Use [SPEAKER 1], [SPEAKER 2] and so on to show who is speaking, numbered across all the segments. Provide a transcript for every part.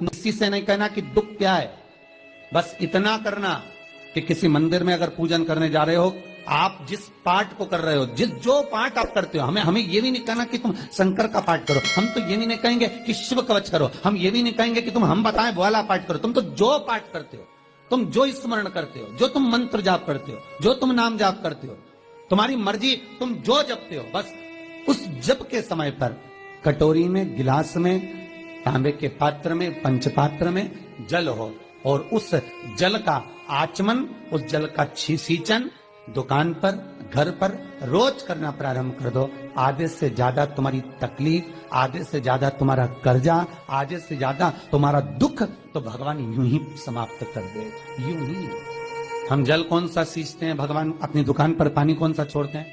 [SPEAKER 1] किसी से नहीं कहना कि दुख क्या है, बस इतना करना कि किसी मंदिर में अगर पूजन करने जा रहे हो, आप जिस पाठ को कर रहे हो, जो पाठ आप करते हो, हमें ये भी नहीं कहना कि तुम शंकर का पाठ करो, हम तो ये भी नहीं कहेंगे कि शिव कवच करो, हम ये भी नहीं कहेंगे कि तुम हम बताएं वो वाला पाठ करो। तुम तो जो पाठ करते हो, तुम जो स्मरण करते हो, जो तुम मंत्र जाप करते हो, जो तुम नाम जाप करते हो, तुम्हारी मर्जी, तुम जो जपते हो, बस उस जप के समय पर कटोरी में, गिलास में, तांबे के पात्र में, पंचपात्र में जल हो और उस जल का आचमन, उस जल का सींचन दुकान पर, घर पर रोज करना प्रारंभ कर दो। आधे से ज्यादा तुम्हारी तकलीफ, आधे से ज्यादा तुम्हारा कर्जा, आधे से ज्यादा तुम्हारा दुख तो भगवान यूं ही समाप्त कर दे। यूं ही हम जल कौन सा सींचते हैं, भगवान अपनी दुकान पर पानी कौन सा छोड़ते हैं,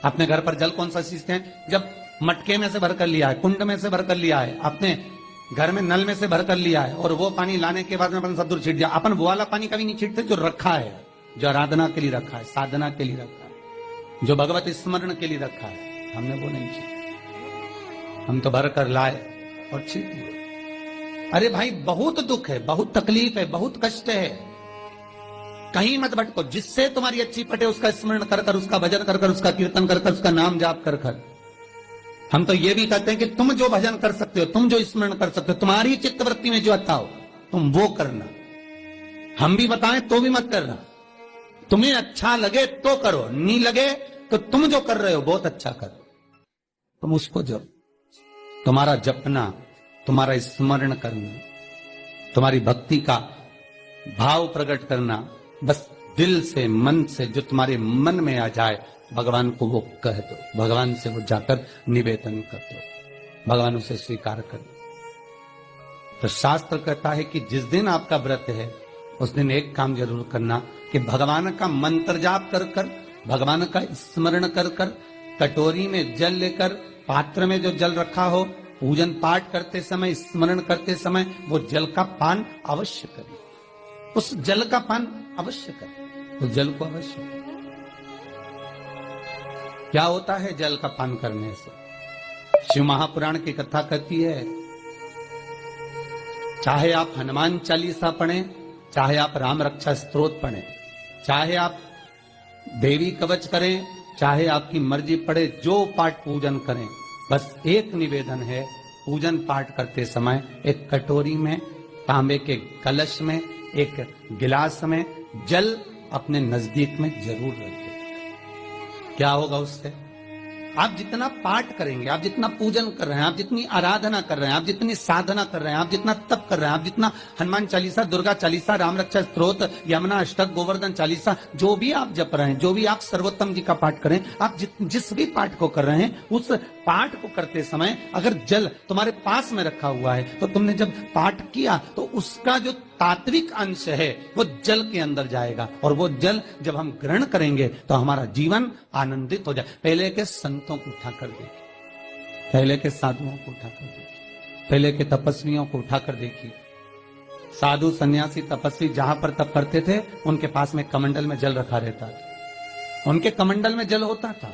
[SPEAKER 1] अपने घर पर जल कौन सा सींचते हैं? जब मटके में से भर कर लिया है, कुंड में से भर कर लिया है, अपने घर में नल में से भर कर लिया है, और वो पानी लाने के बाद में अपन सब दूर छीट दिया। अपन वो वाला पानी कभी नहीं छीटते जो रखा है, जो आराधना के लिए रखा है, साधना के लिए रखा है, जो भगवत स्मरण के लिए रखा है, हमने वो नहीं छीटा। हम तो भर कर लाए और छीट दिए। अरे भाई, बहुत दुख है, बहुत तकलीफ है, बहुत कष्ट है, कहीं मत भटको। जिससे तुम्हारी अच्छी पटे उसका स्मरण कर कर, उसका भजन कर कर, उसका कीर्तन कर कर, उसका नाम जाप कर कर। हम तो ये भी कहते हैं कि तुम जो भजन कर सकते हो, तुम जो स्मरण कर सकते हो, तुम्हारी चित्तवृत्ति में जो अच्छा हो तुम वो करना। हम भी बताएं तो भी मत करना। तुम्हें अच्छा लगे तो करो, नहीं लगे तो तुम जो कर रहे हो बहुत अच्छा करो, तुम उसको जप। तुम्हारा जपना, तुम्हारा स्मरण करना, तुम्हारी भक्ति का भाव प्रकट करना, बस दिल से, मन से, जो तुम्हारे मन में आ जाए भगवान को वो कह दो, भगवान से वो जाकर निवेदन कर दो, भगवान उसे स्वीकार कर दो। तो शास्त्र कहता है कि जिस दिन आपका व्रत है उस दिन एक काम जरूर करना कि भगवान का मंत्र जाप कर कर, भगवान का स्मरण कर कर, कटोरी में जल लेकर, पात्र में जो जल रखा हो, पूजन पाठ करते समय, स्मरण करते समय वो जल का पान अवश्य करें। उस जल का पान अवश्य करें, उस जल को अवश्य करें। क्या होता है जल का पान करने से? शिव महापुराण की कथा कहती है, चाहे आप हनुमान चालीसा पढ़ें, चाहे आप राम रक्षा स्तोत्र पढ़ें, चाहे आप देवी कवच करें, चाहे आपकी मर्जी पड़े, जो पाठ पूजन करें, बस एक निवेदन है, पूजन पाठ करते समय एक कटोरी में, तांबे के कलश में, एक गिलास में जल अपने नजदीक में जरूर रखें। क्या होगा उससे? आप जितना पाठ करेंगे, आप जितना पूजन कर रहे हैं, आप जितनी आराधना कर रहे हैं, आप जितनी साधना कर रहे हैं, आप जितना तप कर रहे हैं, आप जितना हनुमान चालीसा, दुर्गा चालीसा, राम रक्षा स्तोत्र, यमुना अष्टक, गोवर्धन चालीसा, जो भी आप जप रहे हैं, जो भी आप सर्वोत्तम जी का पाठ करें, आप जिस भी पाठ को कर रहे हैं, उस पाठ को करते समय अगर जल तुम्हारे पास में रखा हुआ है, तो तुमने जब पाठ किया तो उसका जो तात्विक अंश है वो जल के अंदर जाएगा, और वो जल जब हम ग्रहण करेंगे तो हमारा जीवन आनंदित हो जाए। पहले के संतों को उठाकर देखिए, पहले के साधुओं को उठाकर देखिए, पहले के तपस्वियों को उठाकर देखिए। साधु सन्यासी तपस्वी जहां पर तप करते थे, उनके पास में कमंडल में जल रखा रहता था, उनके कमंडल में जल होता था।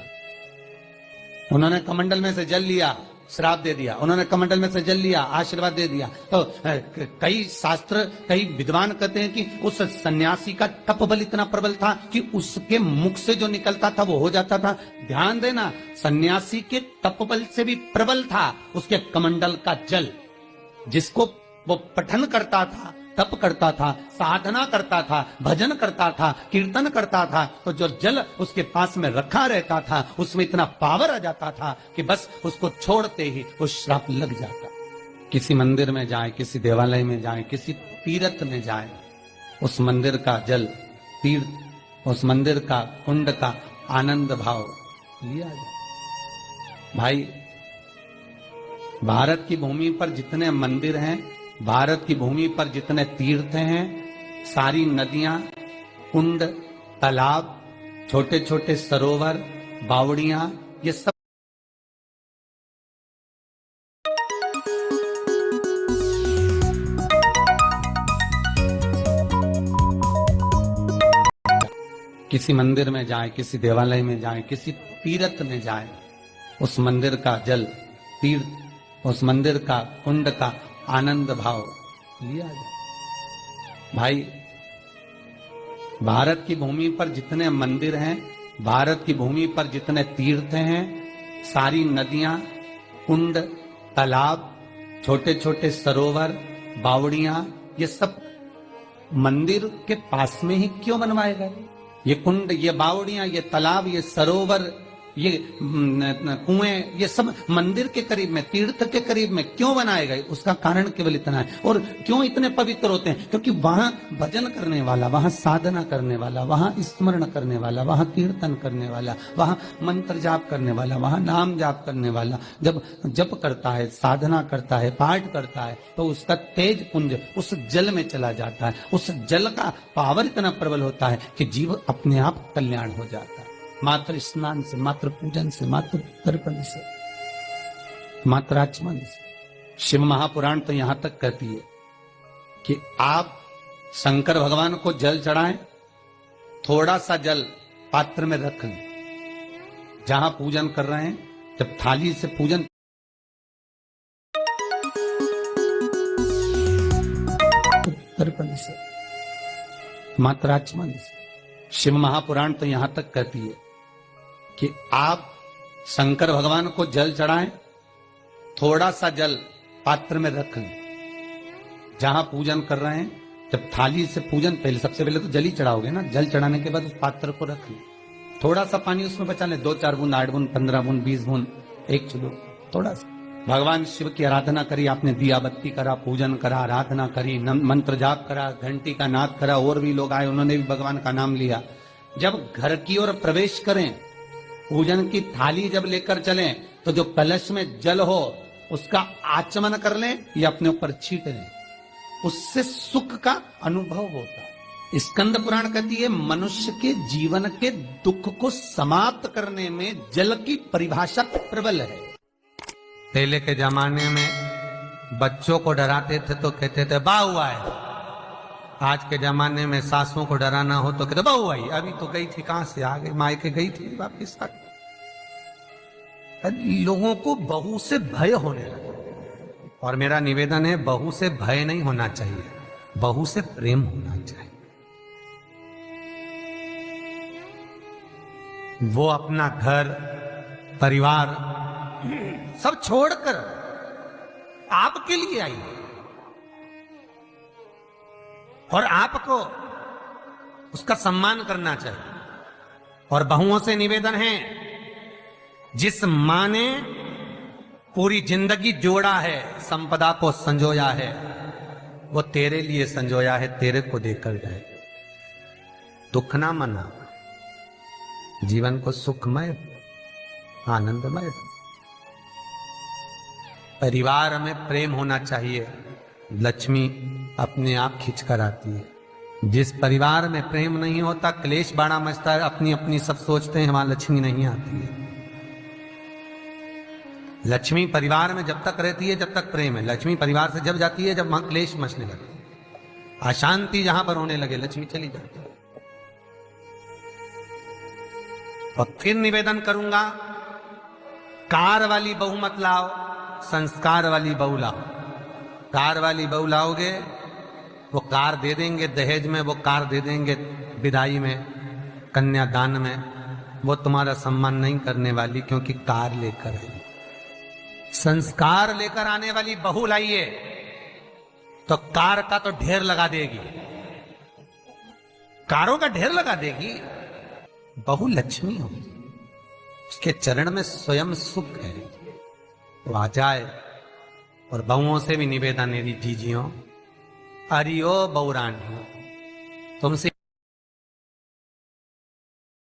[SPEAKER 1] उन्होंने कमंडल में से जल लिया, श्राप दे दिया, उन्होंने कमंडल में से जल लिया, आशीर्वाद दे दिया। तो कई शास्त्र, कई विद्वान कहते हैं कि उस सन्यासी का तप बल इतना प्रबल था कि उसके मुख से जो निकलता था वो हो जाता था। ध्यान देना, सन्यासी के तप बल से भी प्रबल था उसके कमंडल का जल, जिसको वो पठन करता था, तप करता था, साधना करता था, भजन करता था, कीर्तन करता था, तो जो जल उसके पास में रखा रहता था उसमें इतना पावर आ जाता था कि बस उसको छोड़ते ही वो श्राप लग जाता। किसी मंदिर में जाए, किसी देवालय में जाए, किसी तीर्थ में जाए, उस मंदिर का जल, तीर्थ, उस मंदिर का कुंड का आनंद भाव लिया जाए। भाई, भारत की भूमि पर जितने मंदिर हैं, भारत की भूमि पर जितने तीर्थ हैं, सारी नदियां, कुंड, तालाब, छोटे छोटे सरोवर, बावड़ियां, ये सब किसी मंदिर में जाए, किसी देवालय में जाए, किसी तीर्थ में जाए, उस मंदिर का जल, तीर्थ, उस मंदिर का कुंड का आनंद भाव लिया जाए। भाई, भारत की भूमि पर जितने मंदिर हैं, भारत की भूमि पर जितने तीर्थ हैं, सारी नदियां, कुंड, तालाब, छोटे छोटे सरोवर, बावड़ियां, ये सब मंदिर के पास में ही क्यों बनवाए गए? ये कुंड, ये बावड़ियां, ये तालाब, ये सरोवर, ये कुएं, ये सब मंदिर के करीब में, तीर्थ के करीब में क्यों बनाए गए? उसका कारण केवल इतना है। और क्यों इतने पवित्र होते हैं? क्योंकि वहां भजन करने वाला, वहां साधना करने वाला, वहां स्मरण करने वाला, वहां कीर्तन करने वाला, वहां मंत्र जाप करने वाला, वहां नाम जाप करने वाला जब जप करता है, साधना करता है, पाठ करता है, तो उसका तेज पुंज उस जल में चला जाता है। उस जल का पावर इतना प्रबल होता है कि जीव अपने आप कल्याण हो जाता है। मात्र स्नान से, मात्र पूजन से, मात्र तर्पण से, मात्र आचमन से। शिव महापुराण तो यहां तक कहती है कि आप शंकर भगवान को जल चढ़ाएं, थोड़ा सा जल पात्र में रख लें। जहां पूजन कर रहे हैं, जब थाली से पूजन, तर्पण से, मात्र आचमन से। शिव महापुराण तो यहां तक कहती है कि आप शंकर भगवान को जल चढ़ाएं, थोड़ा सा जल पात्र में रख लें। जहां पूजन कर रहे हैं, जब थाली से पूजन, पहले सबसे पहले तो जल ही चढ़ाओगे ना, जल चढ़ाने के बाद उस पात्र को रख लें। थोड़ा सा पानी उसमें बचा लें, 2-4 बूंद, 8 बूंद, 15 बूंद, 20 बूंद, 1 चुलो, थोड़ा सा। भगवान शिव की आराधना करी आपने, दिया बत्ती करा, पूजन करा, आराधना करी, मंत्र जाप करा, घंटी का नाद करा, और भी लोग आए, उन्होंने भी भगवान का नाम लिया। जब घर की ओर प्रवेश करें, पूजन की थाली जब लेकर चलें, तो जो कलश में जल हो उसका आचमन कर लें या अपने ऊपर छीट लें, उससे सुख का अनुभव होता है। स्कंद पुराण कहती है मनुष्य के जीवन के दुख को समाप्त करने में जल की परिभाषा प्रबल है। पहले के जमाने में बच्चों को डराते थे तो कहते थे बाऊ हुआ है। आज के जमाने में सासों को डराना हो तो कहते बहू आई, अभी तो गई थी, कहां से आ गई, मायके गई थी, वापिस आ गई। लोगों को बहू से भय होने लगा। और मेरा निवेदन है, बहू से भय नहीं होना चाहिए, बहू से प्रेम होना चाहिए। वो अपना घर परिवार सब छोड़कर आपके लिए आई और आपको उसका सम्मान करना चाहिए। और बहुओं से निवेदन है, जिस मां ने पूरी जिंदगी जोड़ा है, संपदा को संजोया है, वो तेरे लिए संजोया है, तेरे को देकर जाए। दुख ना मना, जीवन को सुखमय, आनंदमय। परिवार में प्रेम होना चाहिए, लक्ष्मी अपने आप खिंच कर आती है। जिस परिवार में प्रेम नहीं होता, क्लेश बड़ा मचता है, अपनी अपनी सब सोचते हैं, वहां लक्ष्मी नहीं आती है। लक्ष्मी परिवार में जब तक रहती है जब तक प्रेम है, लक्ष्मी परिवार से जब जाती है जब वहां क्लेश मचने लगे, अशांति जहां पर होने लगे, लक्ष्मी चली जाती है। और फिर निवेदन करूंगा, कार वाली बहू मत लाओ, संस्कार वाली बहू लाओ। कार वाली बहू लाओगे, वो कार दे देंगे दहेज में, वो कार दे देंगे विदाई में, कन्यादान में, वो तुम्हारा सम्मान नहीं करने वाली, क्योंकि कार लेकर आई। संस्कार लेकर आने वाली बहू लाइए तो कार का तो ढेर लगा देगी, कारों का ढेर लगा देगी। बहू लक्ष्मी होगी, उसके चरण में स्वयं सुख है, वो आ जाए। और बहुओं से भी निवेदन है, जीजियों, अरियो बहुरानियों, तुमसे